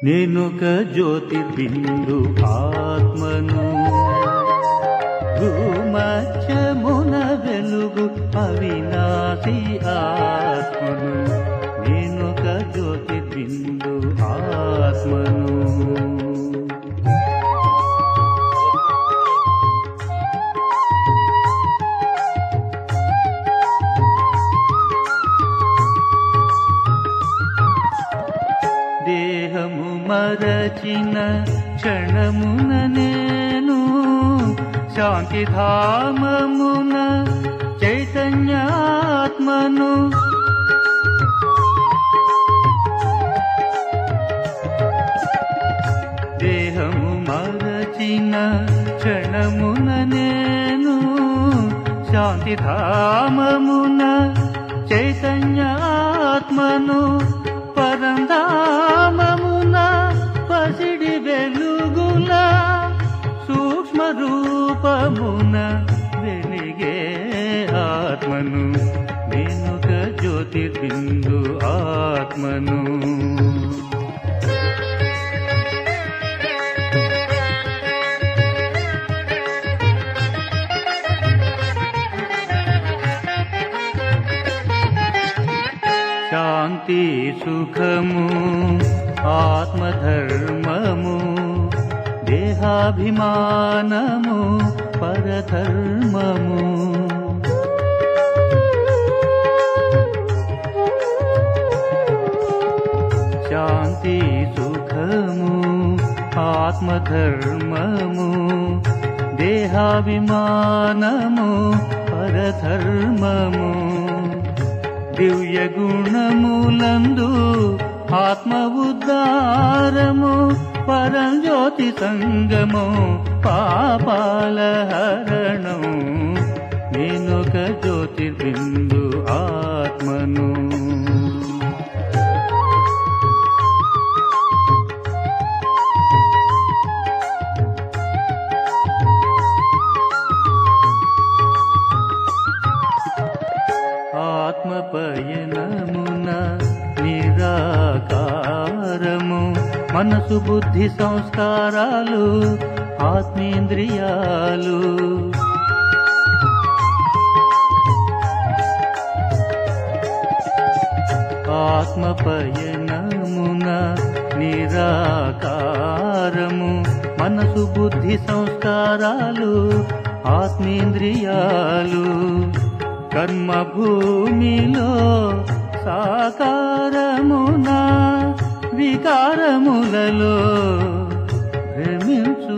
నేనొక జ్యోతిర్బిందు ఆత్మను, భూమధ్యమున వెలుగు అవినాశి ఆత్మను. నేనొక జ్యోతిర్బిందు ఆత్మను. దేహము మరచిన క్షణమున నేను శాంతిధామమున చైతన్యాత్మను. దేహము మరచిన క్షణమున నేను శాంతిధామమున చైతన్యాత్మను. పరంధామమున పసిడి వెలుగుల సూక్ష్మ రూపమున వెలిగే ఆత్మను. నేనొక జ్యోతిర్బిందు ఆత్మను. శాంతి సుఖము ఆత్మధర్మము, దేహాభిమానము పరధర్మము. శాంతి సుఖము ఆత్మధర్మము, దేహాభిమానము పరధర్మము. దివ్య గుణములందు ఆత్మ ఉద్ధారము, పరంజ్యోతి సంగము పాపాల హరణం. నేనొక జ్యోతిర్బిందు ఆత్మను. ఆత్మపయనమున నిరాకారము, మనసు బుద్ధి సంస్కారాలు ఆత్మేంద్రియాలు. ఆత్మపయనమున నిరాకారము, మనసు బుద్ధి సంస్కారాలు ఆత్మేంద్రియాలు. కర్మభూమిలో సాకారమున వికారములలో భ్రమించు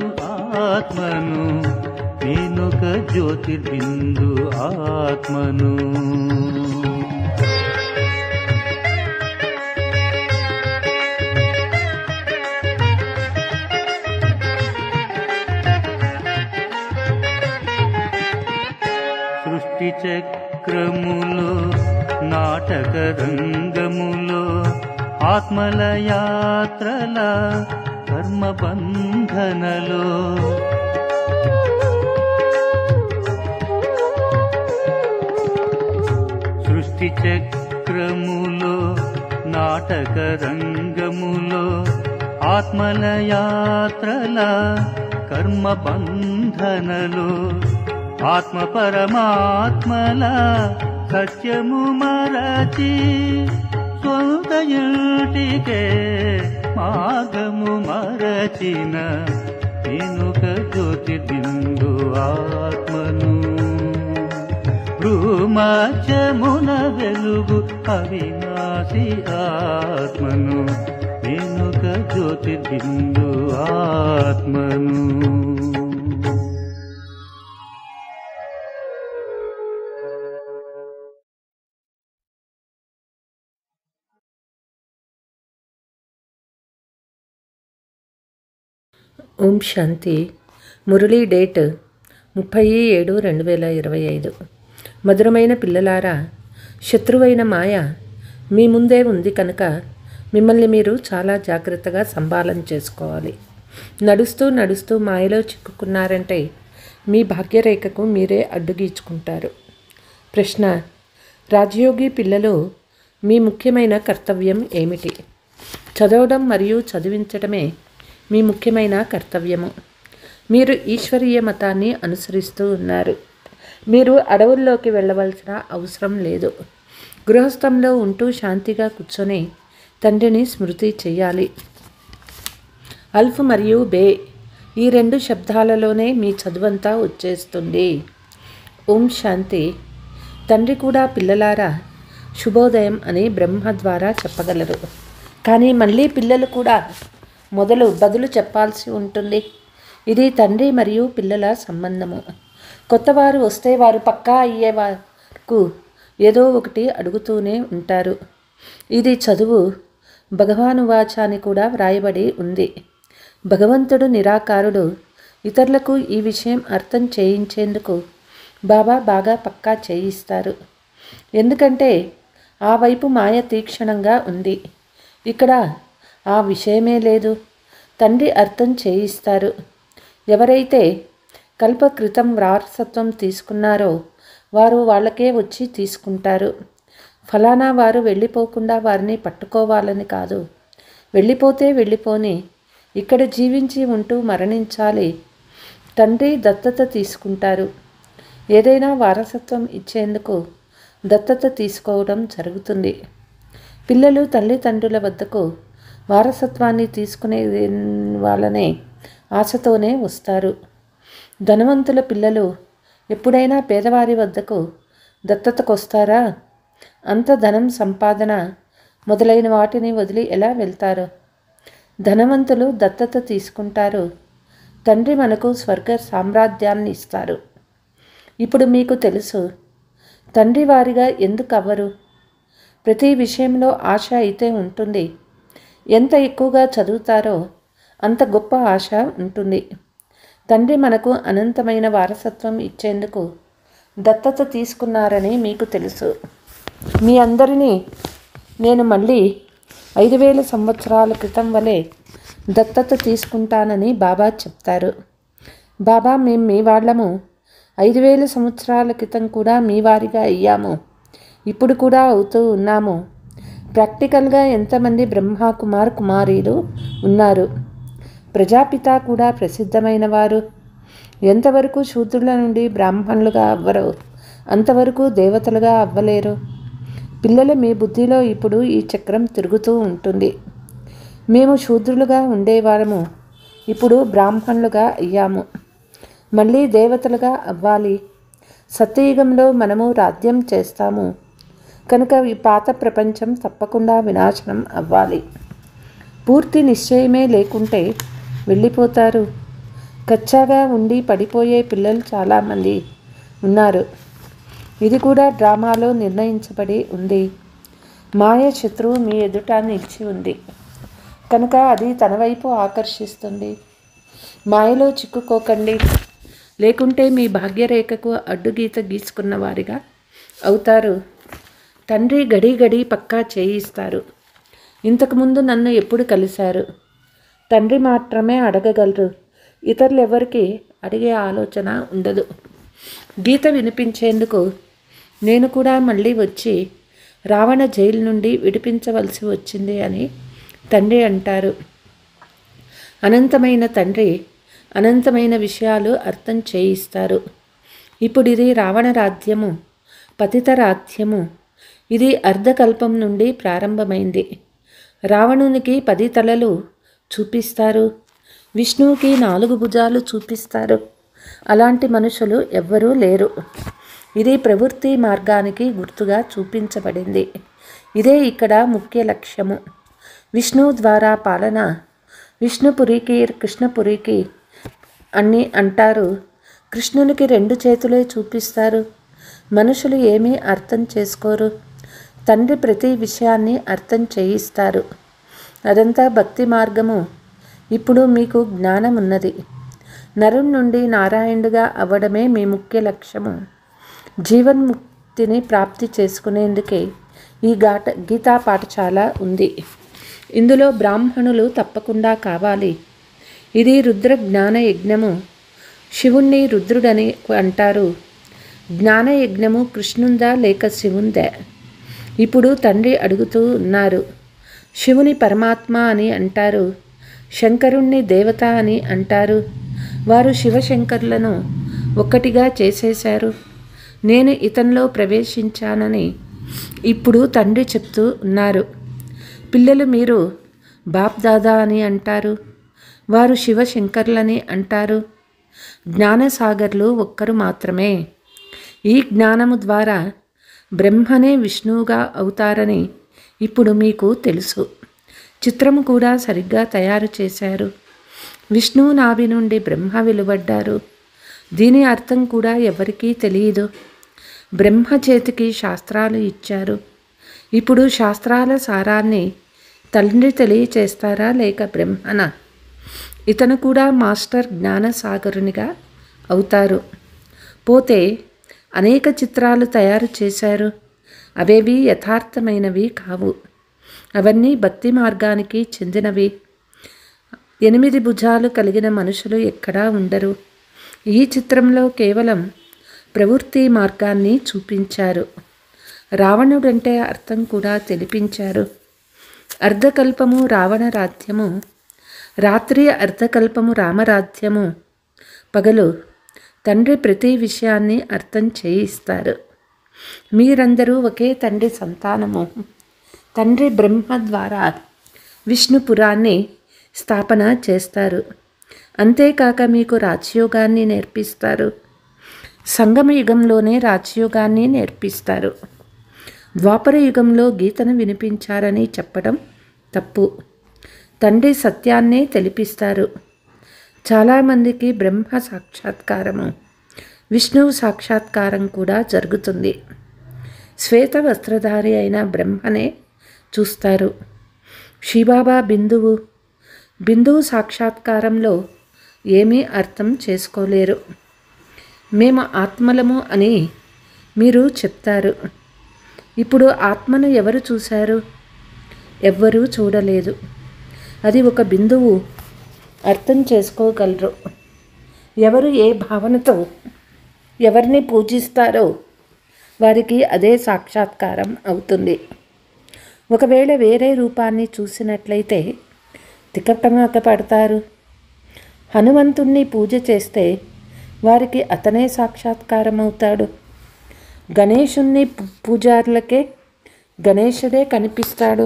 ఆత్మను. నేనొక జ్యోతిర్బిందు ఆత్మను. సృష్టి చక్రములో నాటక రంగములో ఆత్మల యాత్రల కర్మబంధనలో. సృష్టి చక్రములో నాటక రంగములో ఆత్మల యాత్రల కర్మబంధనలో. ఆత్మ పరమాత్మల సత్యము మరచి స్వంత ఇంటికే మార్గము మరచిన నేనొక జ్యోతిర్బిందు ఆత్మను. భూమధ్యమున వెలుగు అవినాశి ఆత్మను. నేనొక జ్యోతిర్బిందు ఆత్మను. ఓం శాంతి. మురళీ డేట్ 30/7/2025. మధురమైన పిల్లలారా, శత్రువైన మాయ మీ ముందే ఉంది కనుక మిమ్మల్ని మీరు చాలా జాగ్రత్తగా సంభాళన చేసుకోవాలి. నడుస్తూ నడుస్తూ మాయలో చిక్కుకున్నారంటే మీ భాగ్యరేఖకు మీరే అడ్డుగీచుకుంటారు. ప్రశ్న: రాజయోగి పిల్లలు, మీ ముఖ్యమైన కర్తవ్యం ఏమిటి? చదవడం మరియు చదివించడమే మీ ముఖ్యమైన కర్తవ్యము. మీరు ఈశ్వరీయ మతాన్ని అనుసరిస్తూ ఉన్నారు. మీరు అడవుల్లోకి వెళ్ళవలసిన అవసరం లేదు. గృహస్థంలో ఉంటూ శాంతిగా కూర్చొని తండ్రిని స్మృతి చేయాలి. అల్ఫ్ మరియు బే ఈ 2 శబ్దాలలోనే మీ చదువంతా వచ్చేస్తుంది. ఓం శాంతి. తండ్రి కూడా పిల్లలారా శుభోదయం అని బ్రహ్మ ద్వారా చెప్పగలరు. కానీ మళ్ళీ పిల్లలు కూడా బదులు చెప్పాల్సి ఉంటుంది. ఇది తండ్రి మరియు పిల్లల సంబంధము. కొత్తవారు వస్తే వారు పక్కా అయ్యే వరకు ఏదో ఒకటి అడుగుతూనే ఉంటారు. ఇది చదువు భగవానువాచాని కూడా వ్రాయబడి ఉంది. భగవంతుడు నిరాకారుడు. ఇతరులకు ఈ విషయం అర్థం చేయించేందుకు బాబా బాగా పక్కా చేయిస్తారు. ఎందుకంటే ఆ వైపు మాయ తీక్షణంగా ఉంది. ఇక్కడ ఆ విషయమే లేదు. తండ్రి అర్థం చేయిస్తారు. ఎవరైతే కల్పకృతం వారసత్వం తీసుకున్నారో వారు వాళ్ళకే వచ్చి తీసుకుంటారు. ఫలానా వారు వెళ్ళిపోకుండా వారిని పట్టుకోవాలని కాదు. వెళ్ళిపోతే వెళ్ళిపోని, ఇక్కడ జీవించి ఉంటూ మరణించాలి. తండ్రి దత్తత తీసుకుంటారు. ఏదైనా వారసత్వం ఇచ్చేందుకు దత్తత తీసుకోవడం జరుగుతుంది. పిల్లలు తల్లిదండ్రుల వద్దకు వారసత్వాన్ని తీసుకునే వాళ్ళనే ఆశతోనే వస్తారు. ధనవంతుల పిల్లలు ఎప్పుడైనా పేదవారి వద్దకు దత్తతకొస్తారా? అంత ధనం, సంపాదన మొదలైన వాటిని వదిలి ఎలా వెళ్తారు? ధనవంతులు దత్తత తీసుకుంటారు. తండ్రి మనకు స్వర్గ సామ్రాజ్యాన్ని ఇస్తారు. ఇప్పుడు మీకు తెలుసు తండ్రి వారిగా ఎందుకు అవ్వరు. ప్రతి విషయంలో ఆశ అయితే ఉంటుంది. ఎంత ఎక్కువగా చదువుతారో అంత గొప్ప ఆశ ఉంటుంది. తండ్రి మనకు అనంతమైన వారసత్వం ఇచ్చేందుకు దత్తత తీసుకున్నారని మీకు తెలుసు. మీ అందరినీ నేను మళ్ళీ 5000 సంవత్సరాల క్రితం వలె దత్తత తీసుకుంటానని బాబా చెప్తారు. బాబా, మేము మీ వాళ్ళము. 5000 సంవత్సరాల క్రితం కూడా మీ వారిగా అయ్యాము. ఇప్పుడు కూడా అవుతూ ఉన్నాము. ప్రాక్టికల్గా ఎంతమంది బ్రహ్మ కుమారీలు ఉన్నారు. ప్రజాపిత కూడా ప్రసిద్ధమైన వారు. ఎంతవరకు శూద్రుల నుండి బ్రాహ్మణులుగా అవ్వరో అంతవరకు దేవతలుగా అవ్వలేరు. పిల్లలు, మీ బుద్ధిలో ఇప్పుడు ఈ చక్రం తిరుగుతూ ఉంటుంది. మేము శూద్రులుగా ఉండేవారము, ఇప్పుడు బ్రాహ్మణులుగా అయ్యాము. మళ్ళీ దేవతలుగా అవ్వాలి. సత్యయుగంలో మనము రాజ్యం చేస్తాము కనుక ఈ పాత ప్రపంచం తప్పకుండా వినాశనం అవ్వాలి. పూర్తి నిశ్చయమే లేకుంటే వెళ్ళిపోతారు. కచ్చాగా ఉండి పడిపోయే పిల్లలు చాలామంది ఉన్నారు. ఇది కూడా డ్రామాలో నిర్ణయించబడి ఉంది. మాయ శత్రువు మీ ఎదుట నిలిచి ఉంది కనుక అది తన వైపు ఆకర్షిస్తుంది. మాయలో చిక్కుకోకండి, లేకుంటే మీ భాగ్యరేఖకు అడ్డుగీత గీసుకున్న వారిగా అవుతారు. తండ్రి గడి గడి పక్కా చేయిస్తారు. ఇంతకుముందు నన్ను ఎప్పుడు కలిశారు? తండ్రి మాత్రమే అడగగలరు. ఇతరులు ఎవరికి అడిగే ఆలోచన ఉండదు. గీత వినిపించేందుకు నేను కూడా మళ్ళీ వచ్చి రావణ జైలు నుండి విడిపించవలసి వచ్చింది అని తండ్రి అంటారు. అనంతమైన తండ్రి అనంతమైన విషయాలు అర్థం చేయిస్తారు. ఇప్పుడు ఇది రావణ రాజ్యము, పతిత రాజ్యము. ఇది అర్ధకల్పం నుండి ప్రారంభమైంది. రావణునికి 10 తలలు చూపిస్తారు. విష్ణువుకి 4 భుజాలు చూపిస్తారు. అలాంటి మనుషులు ఎవ్వరూ లేరు. ఇది ప్రవృత్తి మార్గానికి గుర్తుగా చూపించబడింది. ఇదే ఇక్కడ ముఖ్య లక్ష్యము. విష్ణువు ద్వారా పాలన. విష్ణుపురికి, కృష్ణపురికి అని అంటారు. కృష్ణునికి 2 చేతులే చూపిస్తారు. మనుషులు ఏమీ అర్థం చేసుకోరు. తండ్రి ప్రతి విషయాన్ని అర్థం చేయిస్తారు. అదంతా భక్తి మార్గము. ఇప్పుడు మీకు జ్ఞానం ఉన్నది. నరుని నుండి నారాయణుడిగా అవ్వడమే మీ ముఖ్య లక్ష్యము. ముక్తిని ప్రాప్తి చేసుకునేందుకే ఈ గీతా పాఠశాల ఉంది. ఇందులో బ్రాహ్మణులు తప్పకుండా కావాలి. ఇది రుద్ర జ్ఞాన యజ్ఞము. శివుణ్ణి రుద్రుడని అంటారు. జ్ఞానయజ్ఞము కృష్ణుందా లేక శివుందా? ఇప్పుడు తండ్రి అడుగుతూ ఉన్నారు. శివుని పరమాత్మ అని అంటారు, శంకరుణ్ణి దేవత అని అంటారు. వారు శివశంకరులను ఒక్కటిగా చేసేశారు. నేను ఇతనిలో ప్రవేశించానని ఇప్పుడు తండ్రి చెప్తూ ఉన్నారు. పిల్లలు మీరు బాప్ దాదా అని అంటారు, వారు శివశంకర్లని అంటారు. జ్ఞానసాగర్లు ఒక్కరు మాత్రమే. ఈ జ్ఞానము ద్వారా బ్రహ్మనే విష్ణువుగా అవుతారని ఇప్పుడు మీకు తెలుసు. చిత్రము కూడా సరిగ్గా తయారు చేశారు. విష్ణువు నాభి నుండి బ్రహ్మ వెలువడ్డారు. దీని అర్థం కూడా ఎవరికీ తెలియదు. బ్రహ్మ చేతికి శాస్త్రాలు ఇచ్చారు. ఇప్పుడు శాస్త్రాల సారాన్ని తండ్రి తెలియచేస్తారా లేక బ్రహ్మన? ఇతను కూడా మాస్టర్ జ్ఞానసాగరునిగా అవుతారు. పోతే అనేక చిత్రాలు తయారు చేశారు. అవేవి యథార్థమైనవి కావు. అవన్నీ భక్తి మార్గానికి చెందినవి. 8 భుజాలు కలిగిన మనుషులు ఎక్కడా ఉండరు. ఈ చిత్రంలో కేవలం ప్రవృత్తి మార్గాన్ని చూపించారు. రావణుడంటే అర్థం కూడా తెలిపించారు. అర్ధకల్పము రావణ రాజ్యము, రాత్రి అర్ధకల్పము రామరాజ్యము. పగలు తండ్రి ప్రతి విషయాన్ని అర్థం చేయిస్తారు. మీరందరూ ఒకే తండ్రి సంతానము. తండ్రి బ్రహ్మ ద్వారా విష్ణుపురాన్ని స్థాపన చేస్తారు. అంతేకాక మీకు రాజయోగాన్ని నేర్పిస్తారు. సంగమ యుగంలోనే రాజయోగాన్ని నేర్పిస్తారు. ద్వాపర యుగంలో గీతను వినిపించారని చెప్పడం తప్పు. తండ్రి సత్యాన్నే తెలిపిస్తారు. చాలామందికి బ్రహ్మ సాక్షాత్కారము, విష్ణువు సాక్షాత్కారం కూడా జరుగుతుంది. శ్వేత వస్త్రధారి అయిన బ్రహ్మనే చూస్తారు. శివబాబా బిందువు సాక్షాత్కారంలో ఏమీ అర్థం చేసుకోలేరు. మేము ఆత్మలము అని మీరు చెప్తారు. ఇప్పుడు ఆత్మను ఎవరు చూశారు? ఎవ్వరూ చూడలేదు. అది ఒక బిందువు. అర్థం చేసుకోగలరు. ఎవరు ఏ భావనతో ఎవరిని పూజిస్తారో వారికి అదే సాక్షాత్కారం అవుతుంది. ఒకవేళ వేరే రూపాన్ని చూసినట్లయితే తికమక పడతారు. హనుమంతుణ్ణి పూజ చేస్తే వారికి అతనే సాక్షాత్కారం అవుతాడు. గణేశుణ్ణి పూజారులకే గణేశుడే కనిపిస్తాడు.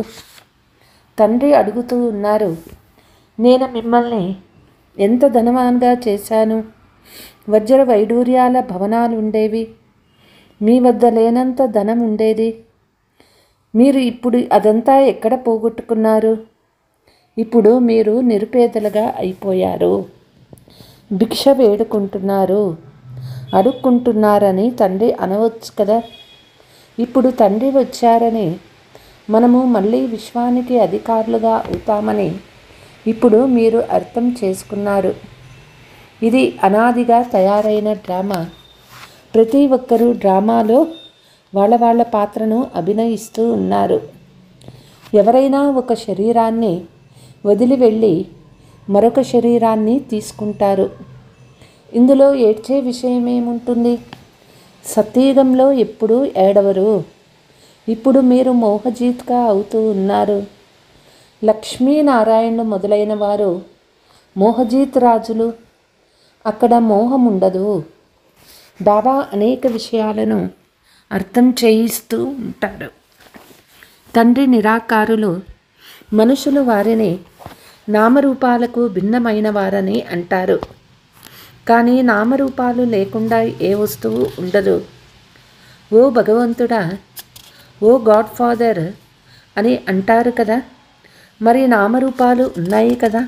తండ్రి అడుగుతూ ఉన్నారు, నేను మిమ్మల్ని ఎంత ధనవాన్గా చేశాను. వజ్ర వైడూర్యాల భవనాలు ఉండేవి. మీ వద్ద లేనంత ధనం ఉండేది. మీరు ఇప్పుడు అదంతా ఎక్కడ పోగొట్టుకున్నారు? ఇప్పుడు మీరు నిరుపేదలుగా అయిపోయారు. భిక్ష వేడుకుంటున్నారు, అడుక్కుంటున్నారని తండ్రి అనవచ్చు కదా. ఇప్పుడు తండ్రి వచ్చారని మనము మళ్ళీ విశ్వానికి అధికారులుగా అవుతామని ఇప్పుడు మీరు అర్థం చేసుకున్నారు. ఇది అనాదిగా తయారైన డ్రామా. ప్రతి ఒక్కరూ డ్రామాలో వాళ్ళ పాత్రను అభినయిస్తూ ఉన్నారు. ఎవరైనా ఒక శరీరాన్ని వదిలి వెళ్ళి మరొక శరీరాన్ని తీసుకుంటారు. ఇందులో ఏడ్చే విషయం ఏముంటుంది? సత్యయుగంలో ఎప్పుడూ ఏడవరు. ఇప్పుడు మీరు మోహజీత్గా అవుతూ ఉన్నారు. లక్ష్మీనారాయణులు మొదలైన వారు మోహజీత్ రాజులు. అక్కడ మోహం ఉండదు. బాబా అనేక విషయాలను అర్థం చేయిస్తూ ఉంటారు. తండ్రి నిరాకారులు. మనుషులు వారిని నామరూపాలకు భిన్నమైన వారని అంటారు. కానీ నామరూపాలు లేకుండా ఏ వస్తువు ఉండదు. ఓ భగవంతుడా, ఓ గాడ్ ఫాదర్ అని అంటారు కదా. మరి నామరూపాలు ఉన్నాయి కదా.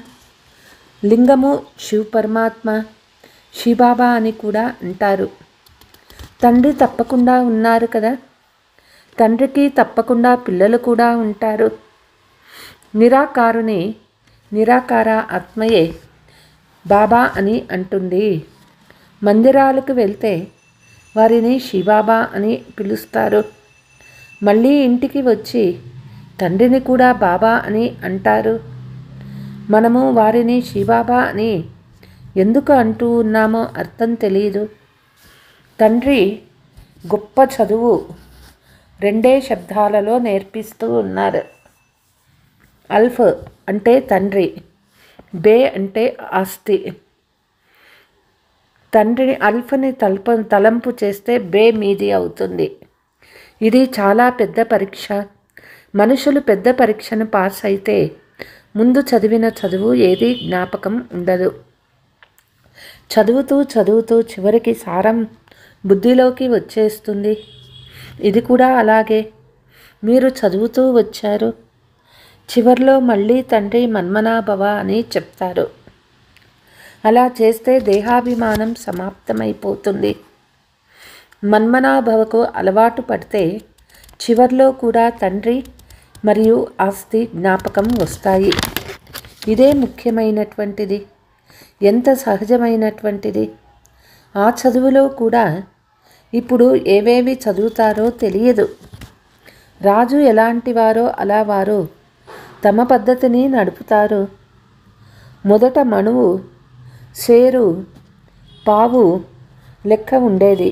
లింగము శివ పరమాత్మ, శివబాబా అని కూడా అంటారు. తండ్రి తప్పకుండా ఉన్నారు కదా. తండ్రికి తప్పకుండా పిల్లలు కూడా ఉంటారు. నిరాకారుని నిరాకార ఆత్మయే బాబా అని అంటుంది. మందిరాలకు వెళ్తే వారిని శివబాబా అని పిలుస్తారు. మళ్ళీ ఇంటికి వచ్చి తండ్రిని కూడా బాబా అని అంటారు. మనము వారిని శివబాబా అని ఎందుకు అంటూ ఉన్నామో అర్థం తెలియదు. తండ్రి గొప్ప చదువు 2 శబ్దాలలో నేర్పిస్తూ ఉన్నారు. అల్ఫ్ అంటే తండ్రి, బే అంటే ఆస్తి. తండ్రిని అల్ఫ్ని తలంపు చేస్తే బే మీది అవుతుంది. ఇది చాలా పెద్ద పరీక్ష. మనుషులు పెద్ద పరీక్షను పాస్ అయితే ముందు చదివిన చదువు ఏది జ్ఞాపకం ఉండదు. చదువుతూ చదువుతూ చివరికి సారం బుద్ధిలోకి వచ్చేస్తుంది. ఇది కూడా అలాగే. మీరు చదువుతూ వచ్చారు, చివరిలో మళ్ళీ తండ్రి మన్మనాభవ అని చెప్తారు. అలా చేస్తే దేహాభిమానం సమాప్తమైపోతుంది. మన్మనాభవకు అలవాటు పడితే చివర్లో కూడా తండ్రి మరియు ఆస్తి జ్ఞాపకం వస్తాయి. ఇదే ముఖ్యమైనటువంటిది, ఎంత సహజమైనటువంటిది. ఆ చదువులో కూడా ఇప్పుడు ఏవేవి చదువుతారో తెలియదు. రాజు ఎలాంటివారో అలా వారు తమ పద్ధతిని నడుపుతారు. మొదట మణువు, షేరు, పావు లెక్క ఉండేది.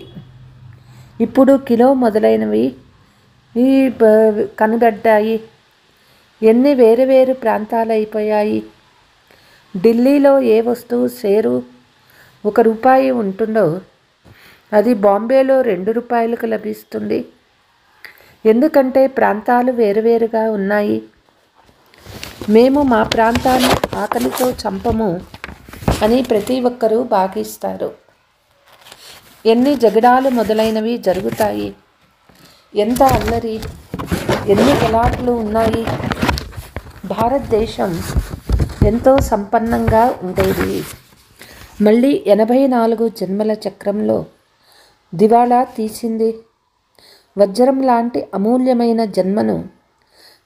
ఇప్పుడు కిలో మొదలైనవి కనబడ్డాయి. ఎన్ని వేరు వేరు ప్రాంతాలైపోయాయి. ఢిల్లీలో ఏ వస్తువు షేరు ₹1 ఉంటుందో అది బాంబేలో ₹2కు లభిస్తుంది. ఎందుకంటే ప్రాంతాలు వేరువేరుగా ఉన్నాయి. మేము మా ప్రాంతాన్ని ఆకలితో చంపము అని ప్రతి ఒక్కరూ భావిస్తారు. ఎన్ని జగడాలు మొదలైనవి జరుగుతాయి. ఎంత అల్లరి, ఎన్ని గలాట్లు ఉన్నాయి. భారతదేశం ఎంతో సంపన్నంగా ఉండేది. మళ్ళీ 84 జన్మల చక్రంలో దివాళా తీసింది. వజ్రం లాంటి అమూల్యమైన జన్మను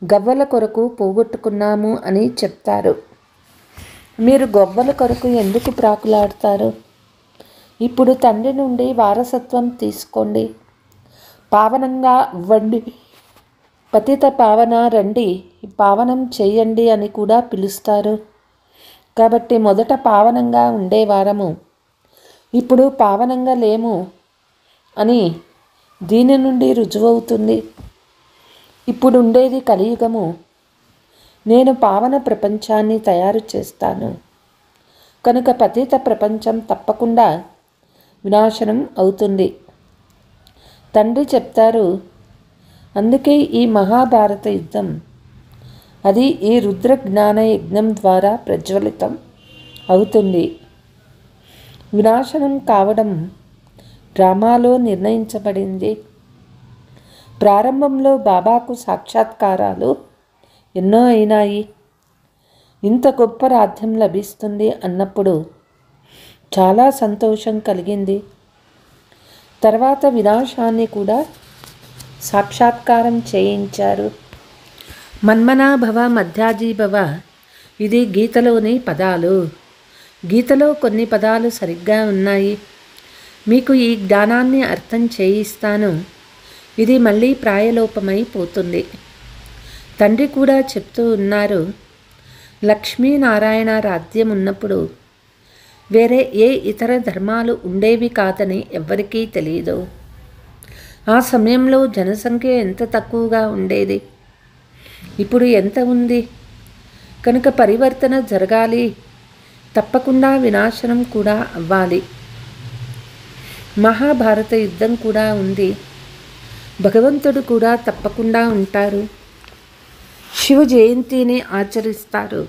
గవ్వల కొరకు పోగొట్టుకున్నాము అని చెప్తారు. మీరు గవ్వల కొరకు ఎందుకు ప్రాకులాడతారు? ఇప్పుడు తండ్రి నుండి వారసత్వం తీసుకోండి, పావనంగా ఇవ్వండి. పతిత పావన రండి, పావనం చేయండి అని కూడా పిలుస్తారు. కాబట్టి మొదట పావనంగా ఉండేవారము, ఇప్పుడు పావనంగా లేము అని దీని నుండి రుజువవుతుంది. ఇప్పుడు ఉండేది కలియుగము. నేను పావన ప్రపంచాన్ని తయారు చేస్తాను కనుక పతిత ప్రపంచం తప్పకుండా వినాశనం అవుతుంది. తండ్రి చెప్తారు, అందుకే ఈ మహాభారత యుద్ధం అది ఈ రుద్ర జ్ఞాన యజ్ఞం ద్వారా ప్రజ్వలితం అవుతుంది. వినాశనం కావడం డ్రామాలో నిర్ణయించబడింది. ప్రారంభంలో బాబాకు సాక్షాత్కారాలు ఎన్నో అయినాయి. ఇంత గొప్ప రాజ్యం లభిస్తుంది అన్నప్పుడు చాలా సంతోషం కలిగింది. తర్వాత వినాశాన్ని కూడా సాక్షాత్కారం చేయించారు. మన్మనాభవ మధ్యాజీభవ ఇది గీతలోని పదాలు. గీతలో కొన్ని పదాలు సరిగ్గా ఉన్నాయి. మీకు ఈ జ్ఞానాన్ని అర్థం చేయిస్తాను. ఇది మళ్ళీ ప్రాయలోపమైపోతుంది. తండ్రి కూడా చెప్తూ ఉన్నారు, లక్ష్మీనారాయణ రాజ్యం ఉన్నప్పుడు వేరే ఏ ఇతర ధర్మాలు ఉండేవి కాదని ఎవ్వరికీ తెలియదు. ఆ సమయంలో జనసంఖ్య ఎంత తక్కువగా ఉండేది, ఇప్పుడు ఎంత ఉంది. కనుక పరివర్తన జరగాలి, తప్పకుండా వినాశనం కూడా అవ్వాలి. మహాభారత యుద్ధం కూడా ఉంది. భగవంతుడు కూడా తప్పకుండా ఉంటారు. శివ జయంతిని ఆచరిస్తారు.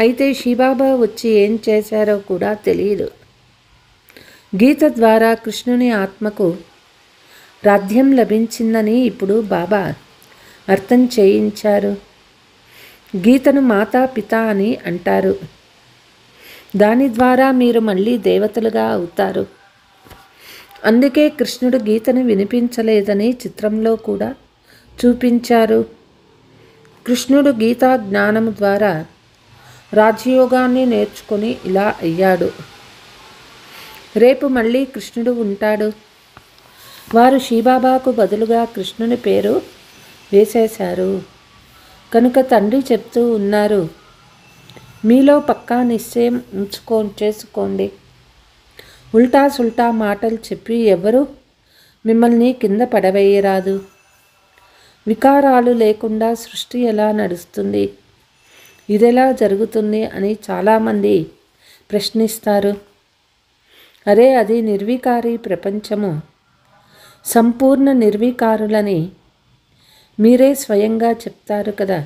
అయితే శివబాబా వచ్చి ఏం చేశారో కూడా తెలియదు. గీత ద్వారా కృష్ణుని ఆత్మకు రాజ్యం లభించిందని ఇప్పుడు బాబా అర్థం చేయించారు. గీతను మాతా పిత అని అంటారు. దాని ద్వారా మీరు మళ్ళీ దేవతలుగా అవుతారు. అందుకే కృష్ణుడు గీతను వినిపించలేదని చిత్రంలో కూడా చూపించారు. కృష్ణుడు గీతా జ్ఞానము ద్వారా రాజయోగాన్ని నేర్చుకొని ఇలా అయ్యాడు. రేపు మళ్ళీ కృష్ణుడు ఉంటాడు. వారు శివబాబాకు బదులుగా కృష్ణుని పేరు వేసేశారు. కనుక తండ్రి చెప్తూ ఉన్నారు, మీలో పక్కా నిశ్చయం చేసుకోండి. ఉల్టా సుల్టా మాటలు చెప్పి ఎవరు మిమ్మల్ని కింద పడవేయరాదు. వికారాలు లేకుండా సృష్టి ఎలా నడుస్తుంది, ఇదెలా జరుగుతుంది అని చాలామంది ప్రశ్నిస్తారు. అరే, అది నిర్వికారి ప్రపంచము. సంపూర్ణ నిర్వికారులని మీరే స్వయంగా చెప్తారు కదా.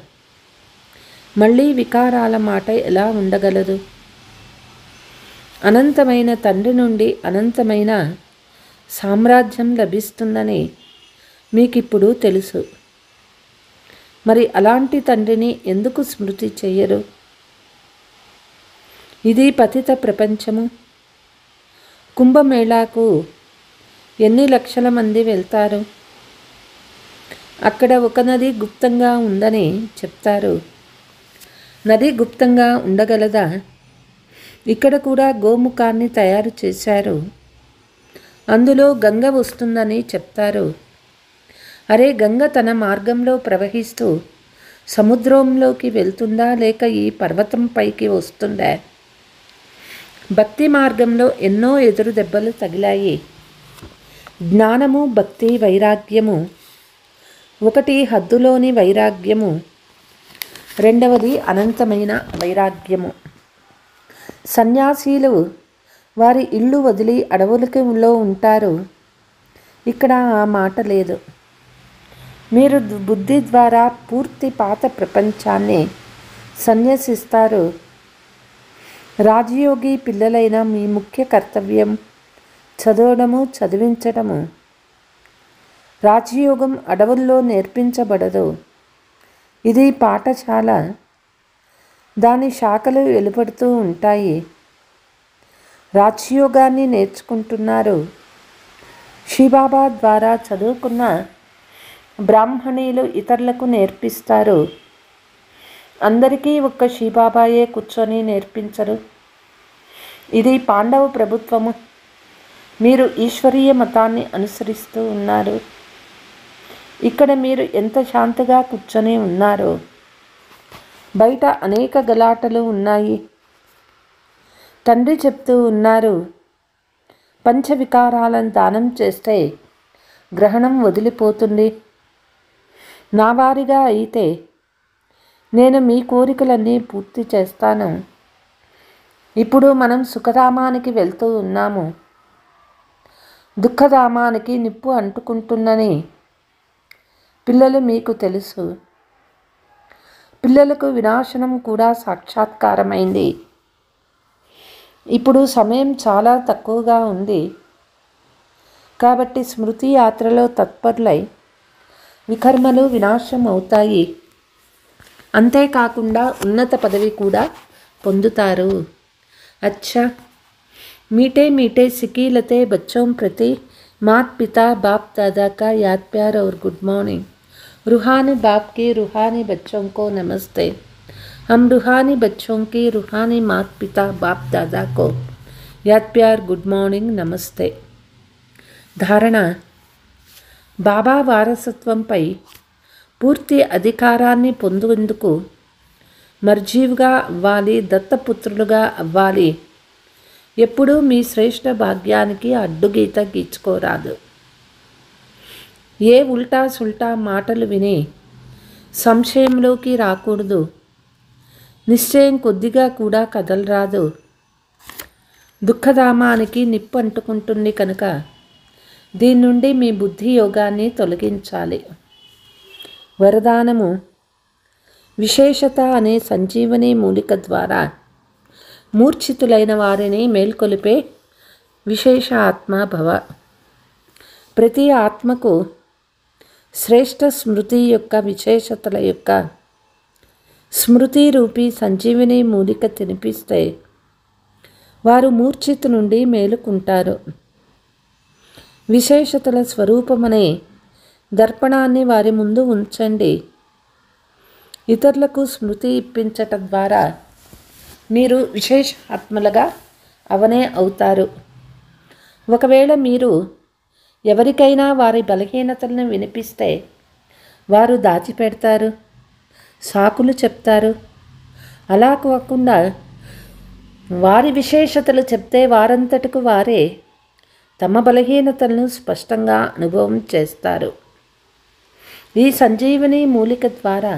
మళ్ళీ వికారాల మాట ఎలా ఉండగలదు? అనంతమైన తండ్రి నుండి అనంతమైన సామ్రాజ్యం లభిస్తుందని మీకిప్పుడు తెలుసు. మరి అలాంటి తండ్రిని ఎందుకు స్మృతి చెయ్యరు? ఇది పతిత ప్రపంచము. కుంభమేళాకు ఎన్ని లక్షల మంది వెళ్తారు? అక్కడ ఒక నది గుప్తంగా ఉందని చెప్తారు. నది గుప్తంగా ఉండగలదా? ఇక్కడ కూడా గోముఖాన్ని తయారు చేశారు. అందులో గంగ వస్తుందని చెప్తారు. అరే, గంగ తన మార్గంలో ప్రవహిస్తూ సముద్రంలోకి వెళ్తుందా లేక ఈ పర్వతం పైకి వస్తుందా? భక్తి మార్గంలో ఎన్నో ఎదురు దెబ్బలు తగిలాయి. జ్ఞానము, భక్తి, వైరాగ్యము. ఒకటి హద్దులోని వైరాగ్యము, రెండవది అనంతమైన వైరాగ్యము. సన్యాసీలు వారి ఇల్లు వదిలి అడవులలో ఉంటారు. ఇక్కడ ఆ మాట లేదు. మీరు బుద్ధి ద్వారా పూర్తి పాత ప్రపంచాన్ని సన్యసిస్తారు. రాజయోగి పిల్లలైన మీ ముఖ్య కర్తవ్యం చదవడము, చదివించడము. రాజయోగం అడవుల్లో నేర్పించబడదు. ఇది పాఠశాల. దాని శాఖలు వెలువడుతూ ఉంటాయి. రాజయోగాన్ని నేర్చుకుంటున్నారు. శివబాబా ద్వారా చదువుకున్న బ్రాహ్మణీలు ఇతరులకు నేర్పిస్తారు. అందరికీ ఒక్క శివబాబాయే కూర్చొని నేర్పించరు. ఇది పాండవ ప్రభుత్వము. మీరు ఈశ్వరీయ మతాన్ని అనుసరిస్తూ ఉన్నారు. ఇక్కడ మీరు ఎంత శాంతిగా కూర్చొని ఉన్నారో. బయట అనేక గలాటలు ఉన్నాయి. తండ్రి చెప్తూ ఉన్నారు, పంచవికారాలను దానం చేస్తే గ్రహణం వదిలిపోతుంది. నా వారిగా అయితే నేను మీ కోరికలన్నీ పూర్తి చేస్తాను. ఇప్పుడు మనం సుఖధామానికి వెళ్తూ ఉన్నాము. దుఃఖధామానికి నిప్పు అంటుకుంటుందని పిల్లలు మీకు తెలుసు. పిల్లలకు వినాశనం కూడా సాక్షాత్కారమైంది. ఇప్పుడు సమయం చాలా తక్కువగా ఉంది. కాబట్టి స్మృతి యాత్రలో తత్పరులై వికర్మలు వినాశం అవుతాయి. అంతేకాకుండా ఉన్నత పదవి కూడా పొందుతారు. अच्छा, मीठे मीठे सिकीलते बच्चों प्रति मात पिता बाप दादा का याद प्यार और गुड मॉर्निंग. रूहानी बाप के रूहानी बच्चों को नमस्ते. हम रूहानी बच्चों की रूहानी मात पिता बाप दादा को याद प्यार गुड मॉर्निंग नमस्ते. ధారణ: బాబా వారసత్వంపై పూర్తి అధికారాన్ని పొందేందుకు మర్జీవ్గా అవ్వాలి, దత్తపుత్రులుగా అవ్వాలి. ఎప్పుడూ మీ శ్రేష్ఠ భాగ్యానికి అడ్డుగీత గీచుకోరాదు. ఏ ఉల్టా సుల్టా మాటలు విని సంశయంలోకి రాకూడదు. నిశ్చయం కొద్దిగా కూడా కదలరాదు. దుఃఖధామానికి నిప్పు అంటుకుంటుంది కనుక దీని నుండి మీ బుద్ధి యోగాన్ని తొలగించాలి. వరదానము: విశేషత అనే సంజీవని మూలిక ద్వారా మూర్ఛితులైన వారిని మేల్కొలిపే విశేష ఆత్మ భవ. ప్రతి ఆత్మకు శ్రేష్ఠ స్మృతి యొక్క విశేషతల యొక్క స్మృతి రూపీ సంజీవని మూలిక తినిపిస్తే వారు మూర్ఛితు నుండి మేలుకుంటారు. విశేషతల స్వరూపమనే దర్పణాన్ని వారి ముందు ఉంచండి. ఇతరులకు స్మృతి ఇప్పించటం ద్వారా మీరు విశేష ఆత్మలుగా అవనే అవుతారు. ఒకవేళ మీరు ఎవరికైనా వారి బలహీనతలను వినిపిస్తే వారు దాచిపెడతారు, సాకులు చెప్తారు. అలా కాకుండా వారి విశేషతలు చెప్తే వారంతటకు వారే తమ బలహీనతలను స్పష్టంగా అనుభవం చేస్తారు. ఈ సంజీవని మూలిక ద్వారా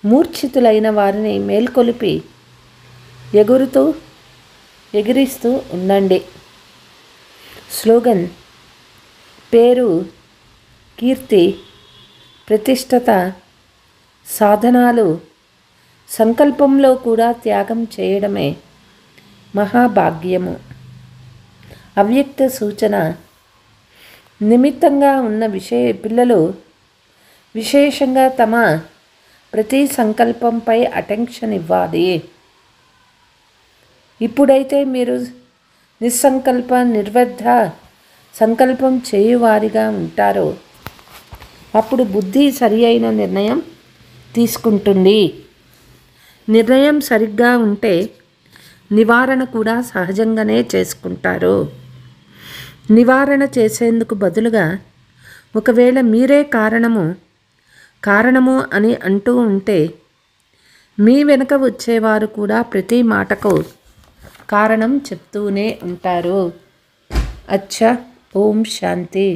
మూర్ఛితులైన వారిని మేల్కొలిపి ఎగిరిస్తూ ఉండండి. స్లోగన్: పేరు, కీర్తి, ప్రతిష్టత, సాధనాలు, సంకల్పంలో కూడా త్యాగం చేయడమే మహాభాగ్యము. అవ్యక్త సూచన: నిమిత్తంగా ఉన్న పిల్లలు విశేషంగా తమ ప్రతి సంకల్పంపై అటెన్షన్ ఇవ్వాలి. ఇప్పుడైతే మీరు నిస్సంకల్ప నిర్వర్థ సంకల్పం చేయువారిగా ఉంటారో అప్పుడు బుద్ధి సరి అయిన నిర్ణయం తీసుకుంటుంది. నిర్ణయం సరిగ్గా ఉంటే నివారణ కూడా సహజంగానే చేసుకుంటారు. నివారణ చేసేందుకు బదులుగా ఒకవేళ మీరే కారణము అని అంటూ ఉంటే మీ వెనుక వచ్చేవారు కూడా ప్రతి మాటకు కారణం చెప్తూనే ఉంటారు. అచ్చా, ఓం శాంతి.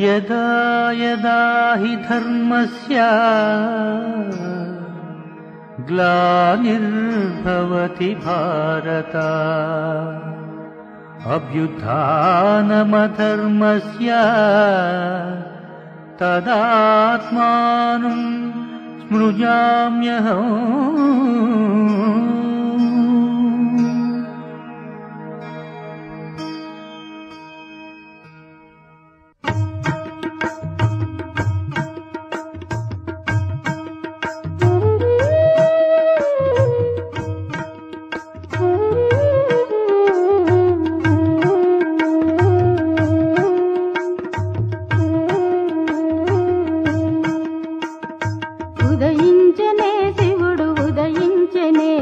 యదా యదా హి ధర్మస్య గ్లానిర్భవతి భారత అభ్యుత్థానమధర్మస్య తదాత్మానం స్మృజామ్యహం. ఉదయించనే శివుడు ఉదయించనే,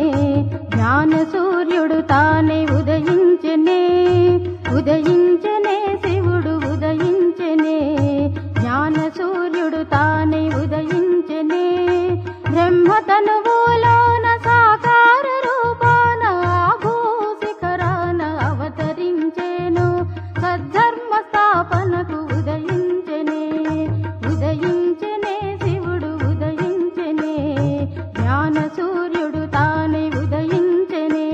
జ్ఞాన సూర్యుడు తానే ఉదయించనే. ఉదయించనే శివుడు ఉదయించనే, జ్ఞాన సూర్యుడు తానే ఉదయించనే. బ్రహ్మ తనువులోన సాకార రూపాన భూశిఖరాన అవతరించెను, సద్ధర్మ స్థాపనకు ఉదయించనే. ఉదయించనే శివుడు ఉదయించనే, జ్ఞాన సూర్యుడు తానే ఉదయించనే.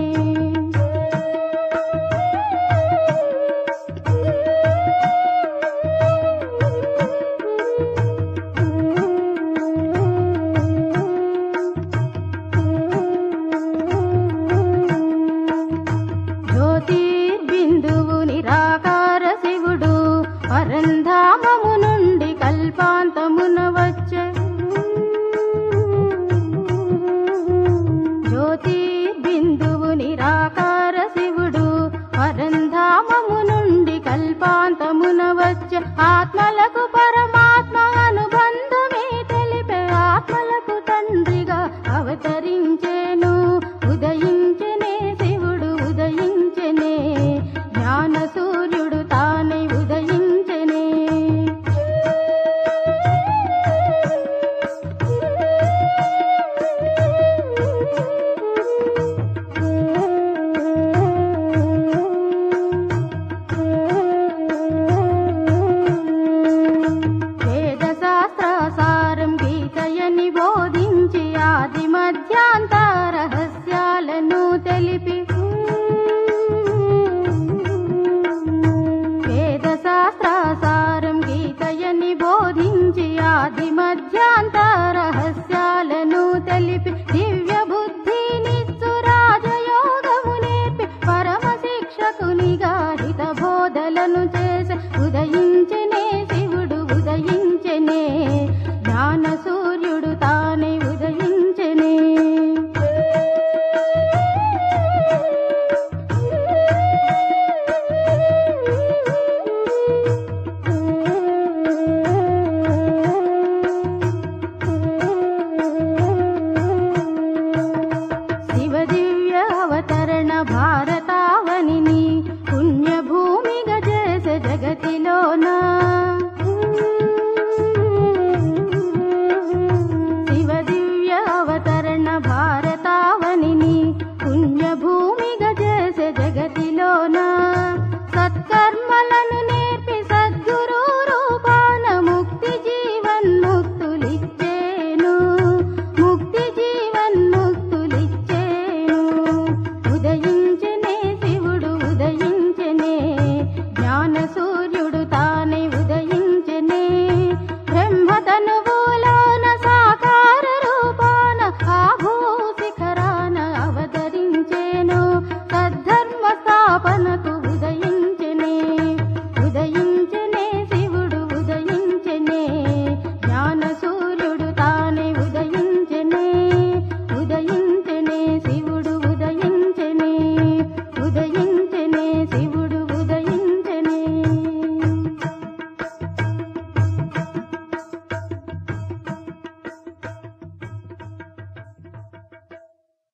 జ్యోతిర్బిందువు నిరాకార శివుడు పరంధామము నుండి కల్పాంతమున వచ్చె. జ్యోతిర్బిందువు నిరాకార శివుడు పరంధామము నుండి కల్పాంతమున వచ్చె. ఆత్మలకు పరమాత్మ అనుబంధమే తెలిపే, ఆత్మలకు తండ్రిగా అవతరించెను. ఉదయించనే శివుడు ఉదయించనే, జ్ఞాన సూర్యుడు తానే ఉదయించనే. వేద శాస్త్ర సారం గీతయని బోధించి ఆది మధ్యాంత రహస్యాలను తెలిపి, వేద శాస్త్ర సారం గీతయని బోధించి ఆది మధ్య